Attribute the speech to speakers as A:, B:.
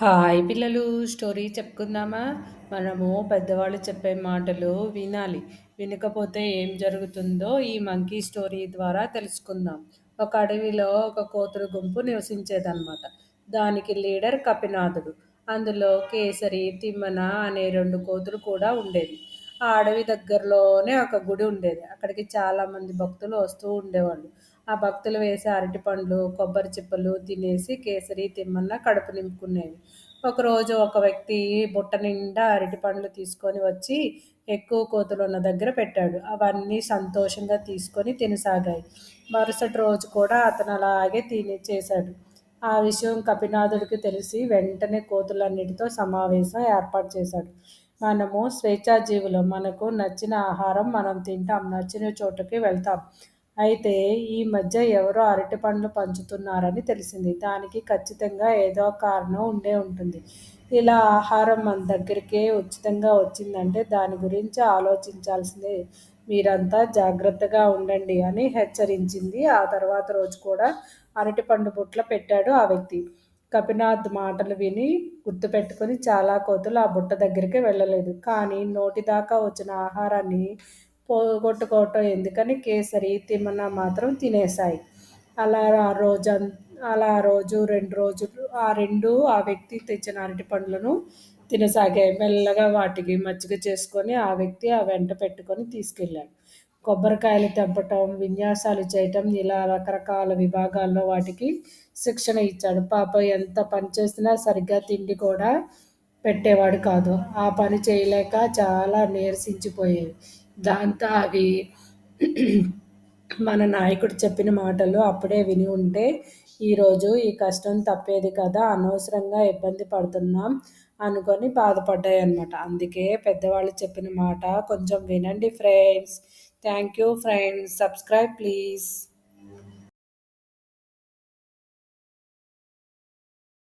A: Hi పిల్లలు, story చెప్పుకుందామా? మనము పెద్దవాళ్ళు చెప్పే మాటలు వినాలి. వినకపోతే ఏం జరుగుతుందో ఈ మంకీ స్టోరీ ద్వారా తెలుసుకుందాం. ఒక అడవిలో ఒక కోతుల గుంపు నివసించేదన్నమాట. దానికి లీడర్ కపినాథుడు. అందులో కేసరి, తిమ్మన అనే రెండు కోతులు కూడా ఉండేవి. ఆ అడవి దగ్గరలోనే ఒక గుడి ఉండేది. అక్కడికి చాలా మంది భక్తులు వస్తూ ఉండేవాళ్ళు. ఆ భక్తులు వేసే అరటి పండ్లు, కొబ్బరి చిప్పలు తినేసి కేసరి, తిమ్మన్న కడుపు నింపుకునేవి. ఒకరోజు ఒక వ్యక్తి బుట్ట నిండా అరటి పండ్లు తీసుకొని వచ్చి ఎక్కువ కోతులు ఉన్న దగ్గర పెట్టాడు. అవన్నీ సంతోషంగా తీసుకొని తినసాగాయి. మరుసటి రోజు కూడా అతను అలాగే చేశాడు. ఆ విషయం కపినాథుడికి తెలిసి వెంటనే కోతులన్నిటితో సమావేశం ఏర్పాటు చేశాడు. మనము స్వేచ్ఛాజీవులం. మనకు నచ్చిన ఆహారం మనం తింటాం, నచ్చిన చోటుకి వెళ్తాం. అయితే ఈ మధ్య ఎవరో అరటి పండ్లు పంచుతున్నారని తెలిసింది. దానికి ఖచ్చితంగా ఏదో కారణం ఉండే ఉంటుంది. ఇలా ఆహారం మన దగ్గరికే ఉచితంగా వచ్చిందంటే దాని గురించి ఆలోచించాల్సిందే. మీరంతా జాగ్రత్తగా ఉండండి అని హెచ్చరించింది. ఆ తర్వాత రోజు కూడా అరటిపండు బుట్ల పెట్టాడు ఆ వ్యక్తి. కపినాథ్ మాటలు విని గుర్తుపెట్టుకుని చాలా కోతులు ఆ బుట్ట దగ్గరికి వెళ్ళలేదు. కానీ నోటి దాకా వచ్చిన ఆహారాన్ని పోగొట్టుకోవటం ఎందుకని కేసరి, తిమ్మన మాత్రం తినేశాయి. అలా ఆ రోజు అలా రోజు 2 రోజులు ఆ వ్యక్తి తెచ్చిన అరటి పండ్లను తినసాగాయి. మెల్లగా వాటికి మజ్జిగ చేసుకొని ఆ వ్యక్తి ఆ వెంట పెట్టుకొని తీసుకెళ్ళాడు. కొబ్బరికాయలు తెంపటం, విన్యాసాలు చేయటం ఇలా రకరకాల విభాగాల్లో వాటికి శిక్షణ ఇచ్చాడు. పాపం ఎంత పని చేసినా సరిగ్గా తిండి కూడా పెట్టేవాడు కాదు. ఆ పని చేయలేక చాలా నీరసించిపోయేవి. దాంతో అవి మన నాయకుడు చెప్పిన మాటలు అప్పుడే విని ఉంటే ఈరోజు ఈ కష్టం తప్పేది కదా, అనవసరంగా ఇబ్బంది పడుతున్నాం అనుకొని బాధపడ్డాయి అన్నమాట. అందుకే పెద్దవాళ్ళు చెప్పిన మాట కొంచెం వినండి friends. Thank you friends. Subscribe please.